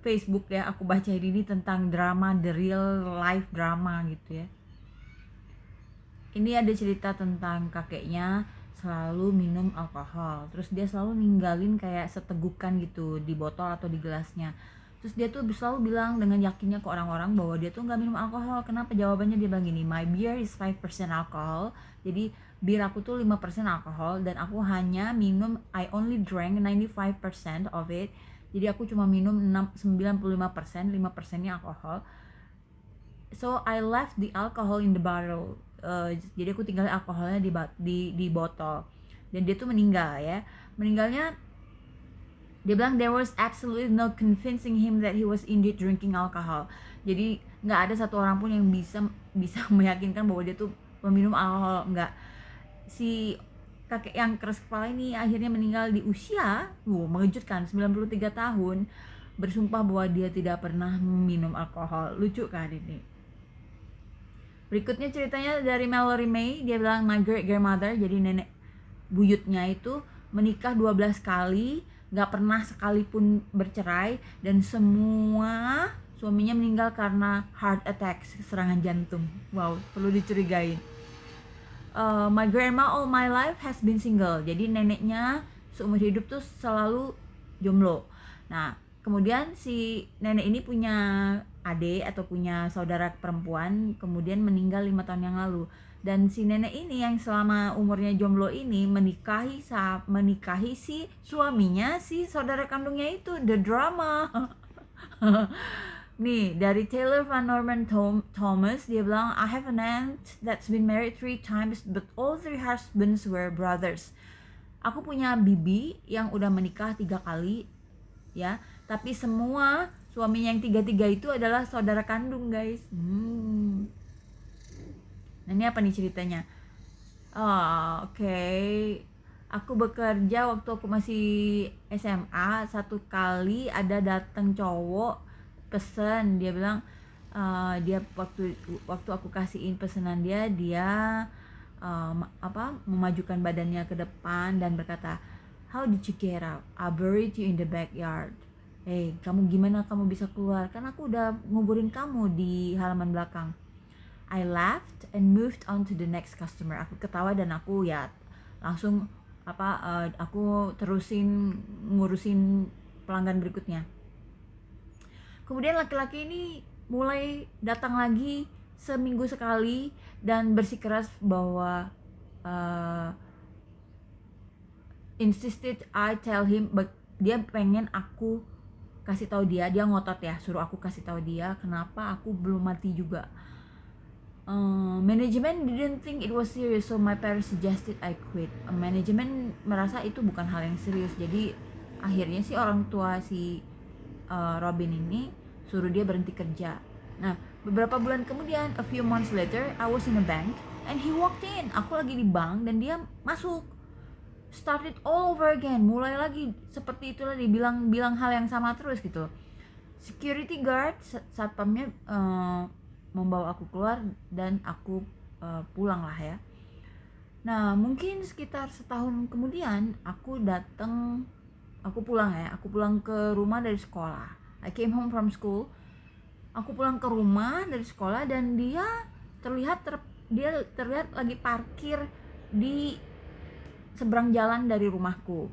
Facebook ya, aku bacain ini tentang drama, the real life drama gitu ya. Ini ada cerita tentang kakeknya selalu minum alkohol, terus dia selalu ninggalin kayak setegukan gitu di botol atau di gelasnya. Terus dia tuh selalu bilang dengan yakinnya ke orang-orang bahwa dia tuh nggak minum alkohol. Kenapa? Jawabannya dia bilang gini, my beer is 5% alcohol. Jadi bir aku tuh 5% alkohol dan aku hanya minum, I only drank 95% of it. Jadi aku cuma minum 95%, 5%-nya alkohol. So I left the alcohol in the bottle. Jadi aku tinggal alkoholnya di botol. Dan dia tuh meninggal ya. Meninggalnya dia bilang there was absolutely no convincing him that he was indeed drinking alcohol. Jadi nggak ada satu orang pun yang bisa meyakinkan bahwa dia tuh meminum alkohol. Nggak. Si kakek yang keras kepala ini akhirnya meninggal di usia mengejutkan 93 tahun, bersumpah bahwa dia tidak pernah minum alkohol. Lucu kan ini? Berikutnya ceritanya dari Mallory May. Dia bilang my great grandmother, jadi nenek buyutnya itu menikah 12 kali, gak pernah sekalipun bercerai, dan semua suaminya meninggal karena heart attack, serangan jantung. Wow, perlu dicurigain. My grandma all my life has been single. Jadi neneknya seumur hidup tuh selalu jomblo. Nah, kemudian si nenek ini punya adik atau punya saudara perempuan, kemudian meninggal 5 tahun yang lalu. Dan si nenek ini yang selama umurnya jomblo ini menikahi si suaminya, si saudara kandungnya itu. The drama. Nih, dari Taylor Van Norman Thomas, dia bilang, I have an aunt that's been married 3 times, but all 3 husbands were brothers. Aku punya bibi yang udah menikah 3 kali, ya, tapi semua suaminya yang 3-3 itu adalah saudara kandung, guys. Nah, ini apa nih ceritanya? Oke. Aku bekerja waktu aku masih SMA, satu kali ada datang cowok pesen. Dia bilang dia waktu aku kasihin pesanan dia memajukan badannya ke depan dan berkata, how did you get out? I buried you in the backyard. Hey, kamu gimana kamu bisa keluar? Kan aku udah nguburin kamu di halaman belakang. I laughed and moved on to the next customer. Aku ketawa dan aku ya langsung aku terusin ngurusin pelanggan berikutnya. Kemudian laki-laki ini mulai datang lagi seminggu sekali dan bersikeras bahwa insisted I tell him, dia pengen aku kasih tahu dia ngotot ya, suruh aku kasih tahu dia kenapa aku belum mati juga. Management didn't think it was serious, so my parents suggested I quit. Manajemen merasa itu bukan hal yang serius, jadi akhirnya sih orang tua si Robin ini suruh dia berhenti kerja. Nah, beberapa bulan kemudian, a few months later, I was in a bank and he walked in. Aku lagi di bank dan dia masuk. Started all over again, mulai lagi seperti itulah, bilang hal yang sama terus gitu. Security guard satpamnya membawa aku keluar dan aku pulang lah ya. Nah, mungkin sekitar setahun kemudian aku pulang ke rumah dari sekolah. I came home from school. Aku pulang ke rumah dari sekolah dan dia terlihat lagi parkir di seberang jalan dari rumahku.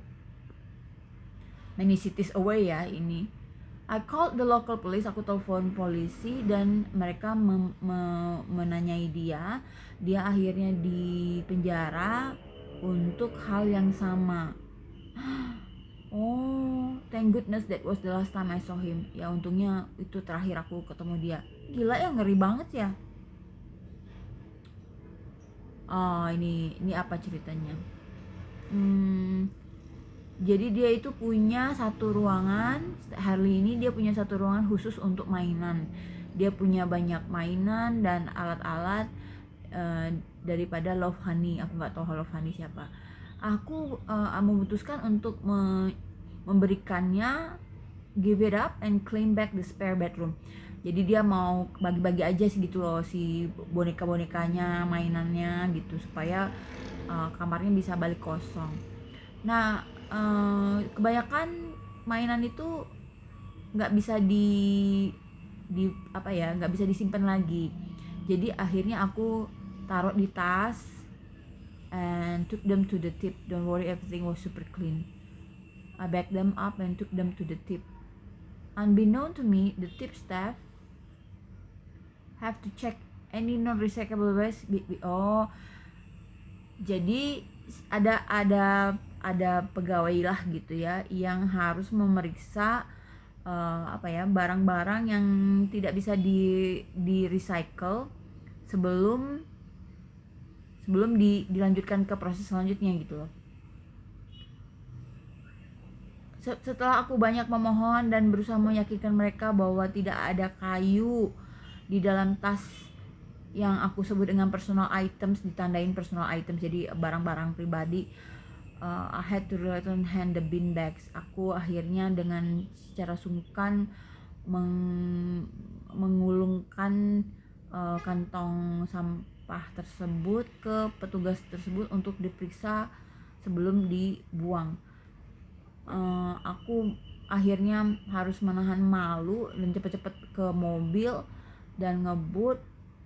Many cities away ya ini. I called the local police, aku telepon polisi dan mereka menanyai dia. Dia akhirnya dipenjara untuk hal yang sama. Oh, thank goodness that was the last time I saw him. Ya untungnya itu terakhir aku ketemu dia. Gila ya, ngeri banget ya. Ini apa ceritanya? Jadi dia itu punya satu ruangan. Harley ini dia punya satu ruangan khusus untuk mainan. Dia punya banyak mainan dan alat-alat daripada Love Honey. Aku nggak tahu Love Honey siapa. Aku memutuskan untuk memberikannya, give it up and claim back the spare bedroom. Jadi dia mau bagi-bagi aja sih gitu loh, si boneka-bonekanya, mainannya gitu, supaya kamarnya bisa balik kosong. Nah, kebanyakan mainan itu nggak bisa di apa ya, nggak bisa disimpan lagi. Jadi akhirnya aku taruh di tas and took them to the tip. Don't worry, everything was super clean. I backed them up and took them to the tip. Unbeknown to me, the tip staff have to check any non-recyclable waste. Oh, jadi ada pegawai lah gitu ya yang harus memeriksa apa ya, barang-barang yang tidak bisa di recycle sebelum dilanjutkan ke proses selanjutnya gitu loh. Setelah aku banyak memohon dan berusaha meyakinkan mereka bahwa tidak ada kayu di dalam tas yang aku sebut dengan personal items, ditandain personal items, jadi barang-barang pribadi, I had to return hand the bin bags. Aku akhirnya dengan secara sungkan mengulungkan kantong sampah tersebut ke petugas tersebut untuk diperiksa sebelum dibuang. Aku akhirnya harus menahan malu dan cepat-cepat ke mobil dan ngebut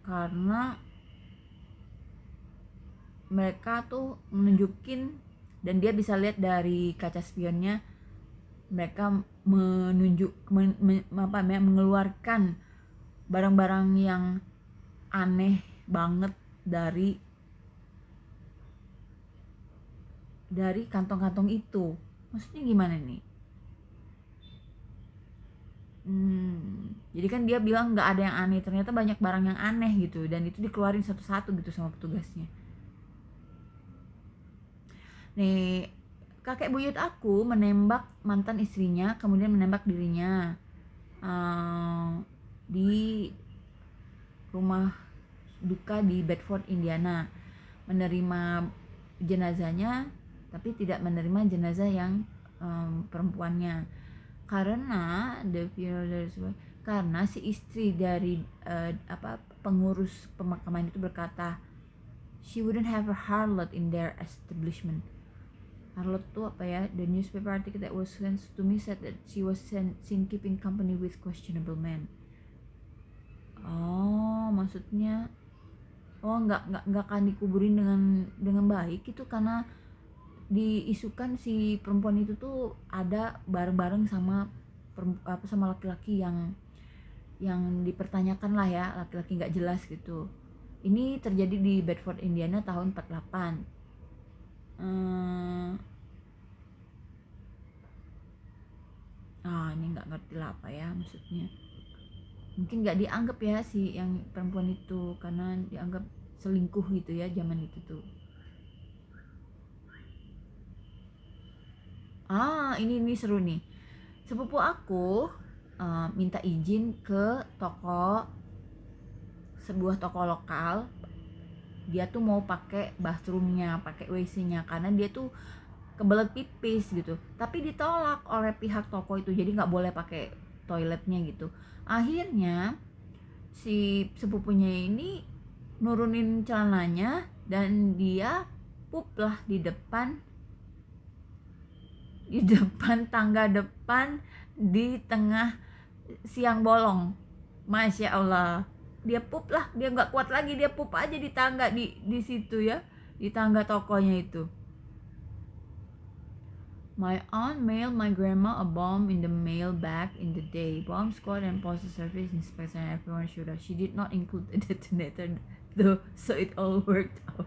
karena mereka tuh menunjukin, dan dia bisa lihat dari kaca spionnya, mereka mengeluarkan barang-barang yang aneh banget dari kantong-kantong itu. Maksudnya gimana nih? Jadi kan dia bilang nggak ada yang aneh, ternyata banyak barang yang aneh gitu, dan itu dikeluarin satu-satu gitu sama petugasnya. Nih, kakek buyut aku menembak mantan istrinya, kemudian menembak dirinya di rumah duka di Bedford, Indiana, menerima jenazahnya tapi tidak menerima jenazah yang perempuannya karena karena si istri dari pengurus pemakaman itu berkata, she wouldn't have a harlot in their establishment. Harlot itu apa ya? The newspaper article that was sent to me said that she was seen keeping company with questionable men. Oh, maksudnya nggak akan dikuburin dengan baik itu karena diisukan si perempuan itu tuh ada bareng-bareng sama laki-laki yang dipertanyakan lah ya, laki-laki nggak jelas gitu. Ini terjadi di Bedford, Indiana tahun 48. Ini nggak ngerti lah apa ya maksudnya. Mungkin nggak dianggap ya si yang perempuan itu karena dianggap selingkuh gitu ya zaman itu tuh. Ini seru nih. Sepupu aku minta izin ke sebuah toko lokal. Dia tuh mau pakai bathroomnya, pakai WC-nya karena dia tuh kebelet pipis gitu. Tapi ditolak oleh pihak toko itu, jadi nggak boleh pakai toiletnya gitu. Akhirnya si sepupunya ini nurunin celananya dan dia pup lah di depan tangga depan di tengah siang bolong. Masya Allah, dia pup lah, dia nggak kuat lagi, dia pup aja di tangga di situ ya, di tangga tokonya itu. My aunt mailed my grandma a bomb in the mail back in the day. Bomb squad and postal service inspection and everyone showed up. She did not include a detonator though, so it all worked out.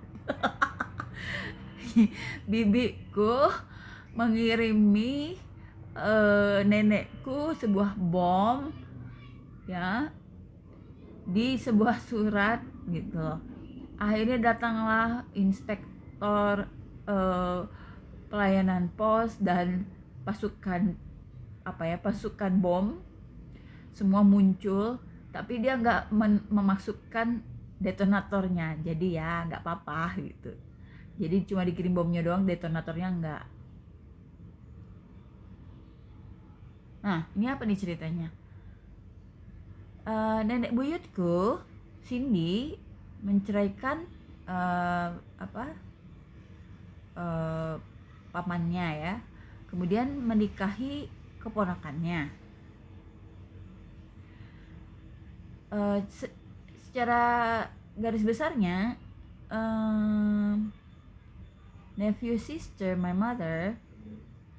Bibiku mengirimi nenekku sebuah bom ya di sebuah surat gitu. Akhirnya datanglah inspektor pelayanan pos dan pasukan bom, semua muncul, tapi dia nggak memasukkan detonatornya, jadi ya nggak apa-apa gitu. Jadi cuma dikirim bomnya doang, detonatornya nggak. Nah, ini apa nih ceritanya? Nenek buyutku Cindy menceraikan pamannya ya, kemudian menikahi keponakannya. Secara garis besarnya, nephew sister my mother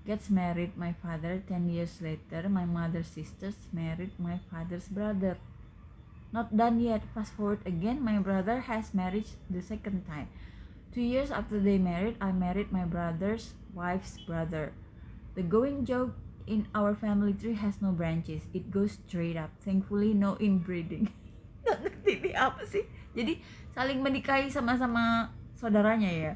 gets married my father. 10 years later my mother's sisters married my father's brother. Not done yet. Fast forward again, my brother has married the second time. 2 years after they married, I married my brother's wife's brother. The going joke in our family tree has no branches. It goes straight up. Thankfully no inbreeding. Gak ngerti ini apa sih. Jadi saling menikahi sama-sama saudaranya ya.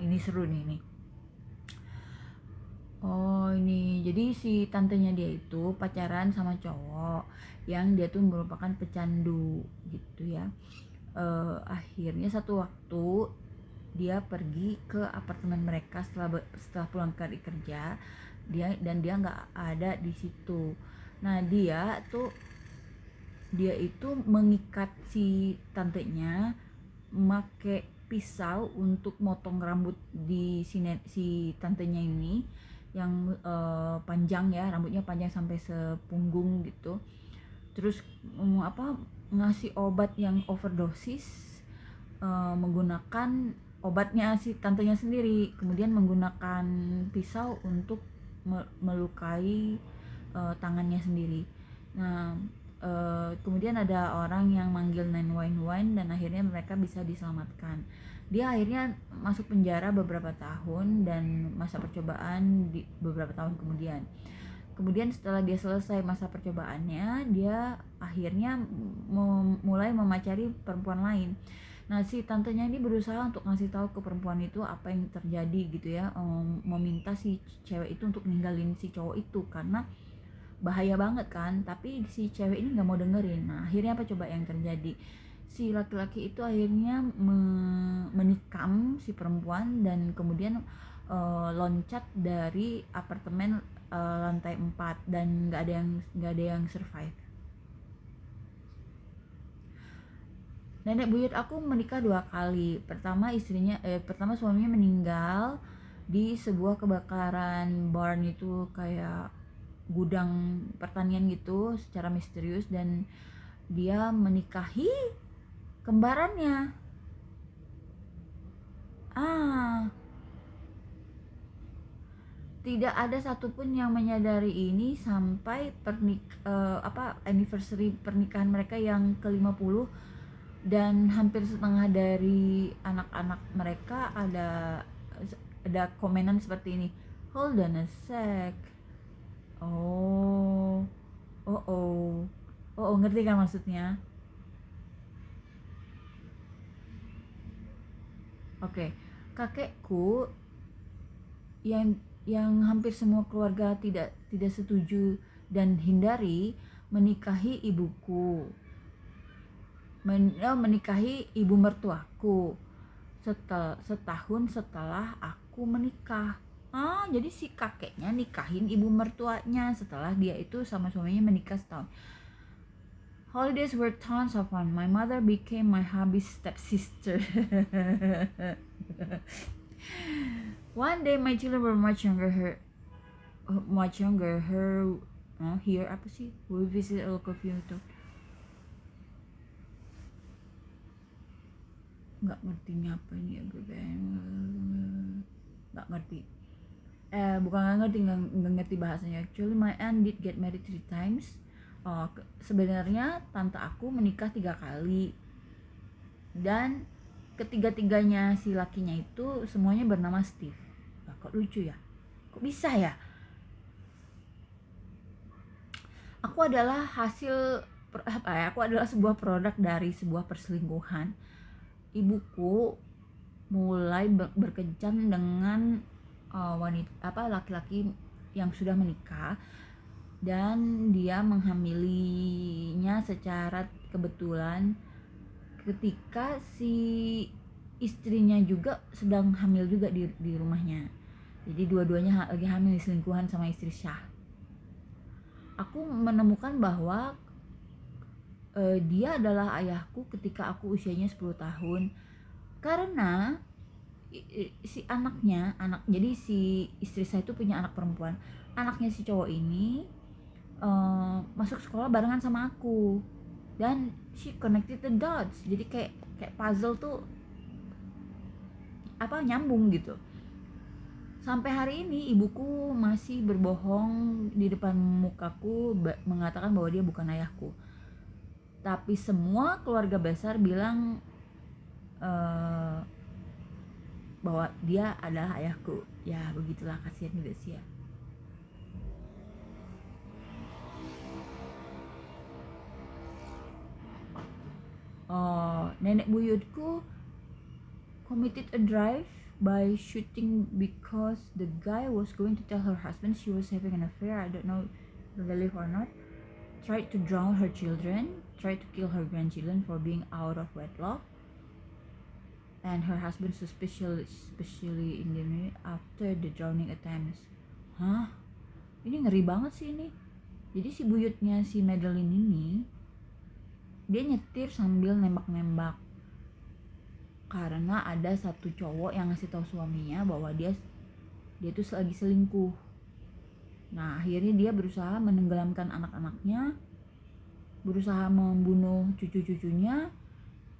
Ini seru nih. Oh, ini jadi si tantenya dia itu pacaran sama cowok yang dia tuh merupakan pecandu gitu ya. Akhirnya satu waktu dia pergi ke apartemen mereka setelah pulang dari kerja, dia nggak ada di situ. Nah dia itu mengikat si tantenya make pisau untuk motong rambut di si tantenya ini yang panjang ya, rambutnya panjang sampai sepunggung gitu. Terus ngasih obat yang overdosis, menggunakan obatnya si tantenya sendiri, kemudian menggunakan pisau untuk melukai tangannya sendiri. Nah kemudian ada orang yang manggil 911 dan akhirnya mereka bisa diselamatkan. Dia akhirnya masuk penjara beberapa tahun dan masa percobaan di beberapa tahun kemudian setelah dia selesai masa percobaannya, dia akhirnya mulai memacari perempuan lain. Nah si tantenya ini berusaha untuk ngasih tahu ke perempuan itu apa yang terjadi gitu ya, meminta si cewek itu untuk ninggalin si cowok itu karena bahaya banget kan, tapi si cewek ini nggak mau dengerin. Nah akhirnya apa coba yang terjadi, si laki-laki itu akhirnya menikam si perempuan dan kemudian loncat dari apartemen lantai 4 dan nggak ada yang survive. Nenek buyut aku menikah 2 kali. Pertama suaminya meninggal di sebuah kebakaran barn, itu kayak gudang pertanian gitu secara misterius, dan dia menikahi kembarannya. Tidak ada satupun yang menyadari ini sampai anniversary pernikahan mereka yang ke-50, dan hampir setengah dari anak-anak mereka ada komenan seperti ini. Hold on a sec. Oh, ngerti kan maksudnya? Oke. Kakekku yang hampir semua keluarga tidak setuju dan hindari, menikahi ibuku, menikahi ibu mertuaku setahun setelah aku menikah. Jadi si kakeknya nikahin ibu mertuanya setelah dia itu sama suaminya menikah setahun. Holidays were tons of fun. My mother became my hubby's stepsister. One day my children were much younger. Here apa sih? We visit a local theater. Nggak ngerti apa ini ya, nggak ngerti. Bukan nggak ngerti bahasanya. Actually my aunt did get married 3 times. Sebenarnya tante aku menikah 3 kali, dan ketiga-tiganya si lakinya itu semuanya bernama Steve. Kok lucu ya? Kok bisa ya? Aku adalah sebuah produk dari sebuah perselingkuhan. Ibuku mulai berkencan dengan laki-laki yang sudah menikah, dan dia menghamilinya istrinya secara kebetulan ketika si istrinya juga sedang hamil juga di rumahnya. Jadi dua-duanya lagi hamil, selingkuhan sama istri Syah. Aku menemukan bahwa dia adalah ayahku ketika aku usianya 10 tahun. Karena si jadi si istri saya itu punya anak perempuan. Anaknya si cowok ini masuk sekolah barengan sama aku. Dan she connected the dots. Jadi kayak puzzle tuh nyambung gitu. Sampai hari ini ibuku masih berbohong di depan mukaku mengatakan bahwa dia bukan ayahku. Tapi semua keluarga besar bilang bahwa dia adalah ayahku. Ya begitulah, kasihan juga sih ya. Nenek buyutku committed a drive by shooting because the guy was going to tell her husband she was having an affair. I don't know if they live or not. Tried to drown her children, tried to kill her grandchildren for being out of wedlock, and her husband especially in the minute after the drowning attempts. Hah? Ini ngeri banget sih ini. Jadi si buyutnya si Madeline ini, dia nyetir sambil nembak-nembak karena ada satu cowok yang ngasih tahu suaminya bahwa dia tuh lagi selingkuh. Nah akhirnya dia berusaha menenggelamkan anak-anaknya, berusaha membunuh cucu-cucunya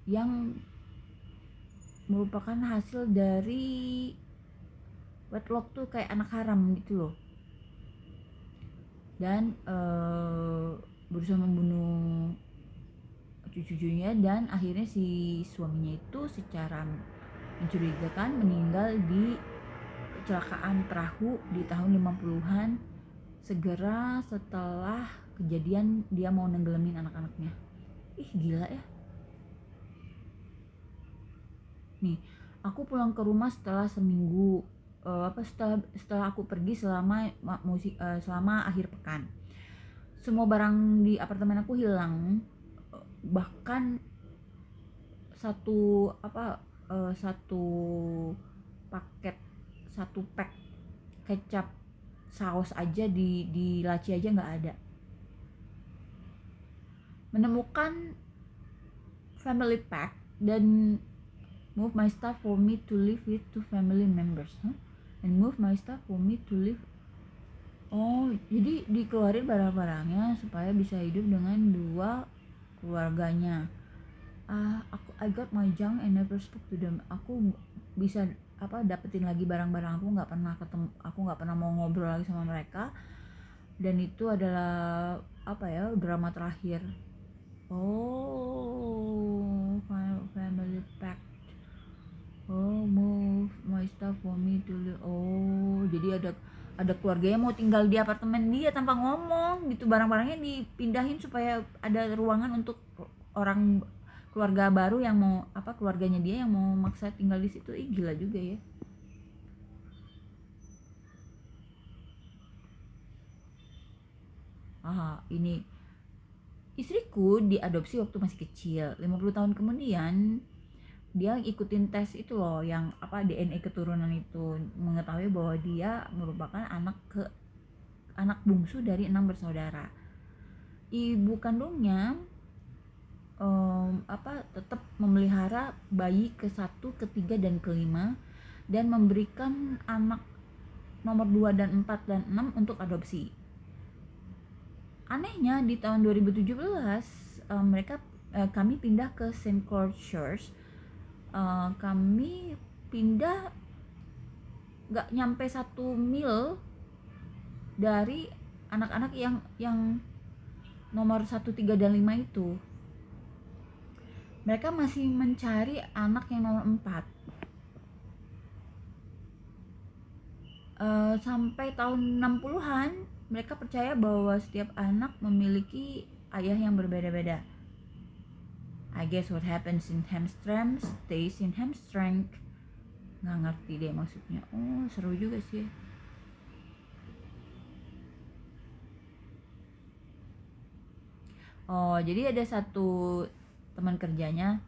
yang merupakan hasil dari wedlock tuh, kayak anak haram gitu loh. Dan berusaha membunuh cucu-cucunya, dan akhirnya si suaminya itu secara mencurigakan meninggal di kecelakaan perahu di tahun 50-an, segera setelah kejadian dia mau nenggelamin anak-anaknya. Gila ya. Nih, aku pulang ke rumah setelah seminggu, setelah aku pergi selama akhir pekan. Semua barang di apartemen aku hilang, bahkan satu pack kecap saus aja di laci aja nggak ada. Menemukan family pack dan move my stuff for me to live with two family members, and move my stuff for me to live. Jadi dikeluarin barang-barangnya supaya bisa hidup dengan dua keluarganya. I got my junk and never spoke to them. Aku bisa dapetin lagi barang-barang aku, nggak pernah mau ngobrol lagi sama mereka. Dan itu adalah drama terakhir. Family pact. Move my stuff for me to live. Jadi ada keluarganya mau tinggal di apartemen dia tanpa ngomong gitu. Barang-barangnya dipindahin supaya ada ruangan untuk orang keluarga baru yang mau keluarganya dia yang mau maksa tinggal di situ. Gila juga ya. Ini istriku diadopsi waktu masih kecil. 50 tahun kemudian dia ikutin tes itu loh, yang DNA keturunan itu, mengetahui bahwa dia merupakan anak bungsu dari 6 bersaudara. Ibu kandungnya tetap memelihara bayi ke-1, ke-3 dan ke-5 dan memberikan anak nomor 2 dan 4 dan 6 untuk adopsi. Anehnya di tahun 2017 kami pindah ke St. Clair Church. Kami pindah gak nyampe 1 mil dari anak-anak yang nomor 1, 3 dan 5 itu. Mereka masih mencari anak yang nomor 4. Sampai tahun 60-an mereka percaya bahwa setiap anak memiliki ayah yang berbeda-beda. I guess what happens in hamstring stays in hamstring. Nggak ngerti deh maksudnya. Seru juga sih. Oh, jadi ada satu teman kerjanya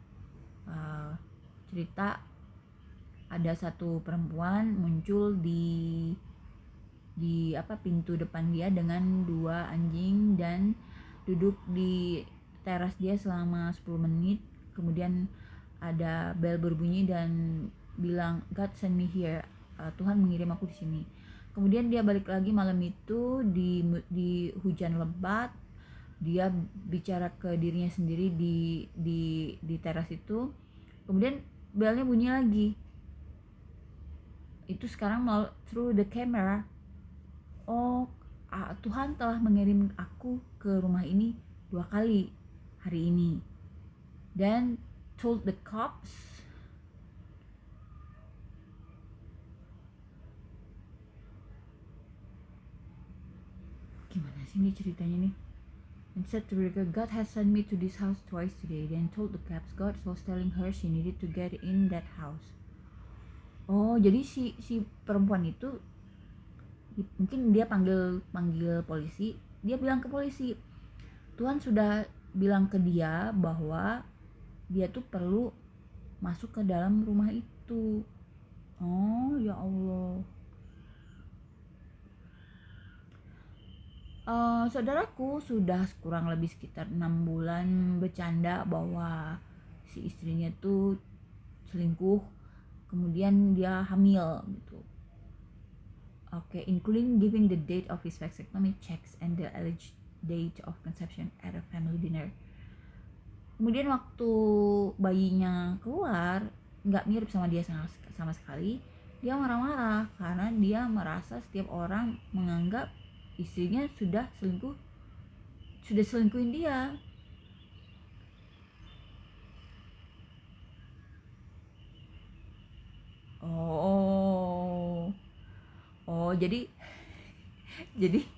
cerita ada satu perempuan muncul di pintu depan dia dengan 2 anjing dan duduk di teras dia selama 10 menit. Kemudian ada bel berbunyi dan bilang God send me here, Tuhan mengirim aku di sini. Kemudian dia balik lagi malam itu di hujan lebat. Dia bicara ke dirinya sendiri di teras itu. Kemudian belnya bunyi lagi. Itu sekarang through the camera. Oh, Tuhan telah mengirim aku ke rumah ini 2 kali hari ini. Dan told the cops gimana sih ini ceritanya nih? And said to Rebecca, God has sent me to this house twice today. Then told the cops God was telling her she needed to get in that house. Oh, jadi si perempuan itu mungkin dia panggil polisi. Dia bilang ke polisi, Tuhan sudah bilang ke dia bahwa dia tuh perlu masuk ke dalam rumah itu. Oh ya Allah. Saudaraku sudah kurang lebih sekitar 6 bulan bercanda bahwa si istrinya tuh selingkuh, kemudian dia hamil gitu. Okay, including giving the date of his vasectomy checks and the alleged date of conception at a family dinner. Kemudian waktu bayinya keluar, nggak mirip sama dia sama sekali. Dia marah-marah karena dia merasa setiap orang menganggap istrinya sudah selingkuhin dia. Jadi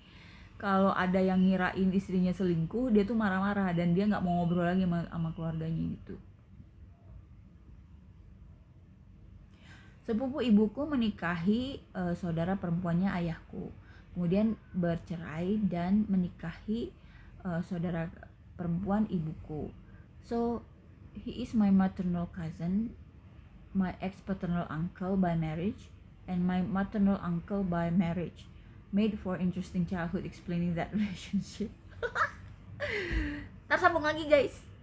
kalau ada yang ngirain istrinya selingkuh, dia tuh marah-marah dan dia nggak mau ngobrol lagi sama keluarganya gitu. Sepupu ibuku menikahi saudara perempuannya ayahku, kemudian bercerai dan menikahi saudara perempuan ibuku. So he is my maternal cousin, my ex-paternal uncle by marriage, and my maternal uncle by marriage. Made for interesting childhood explaining that relationship. Ntar sambung lagi guys.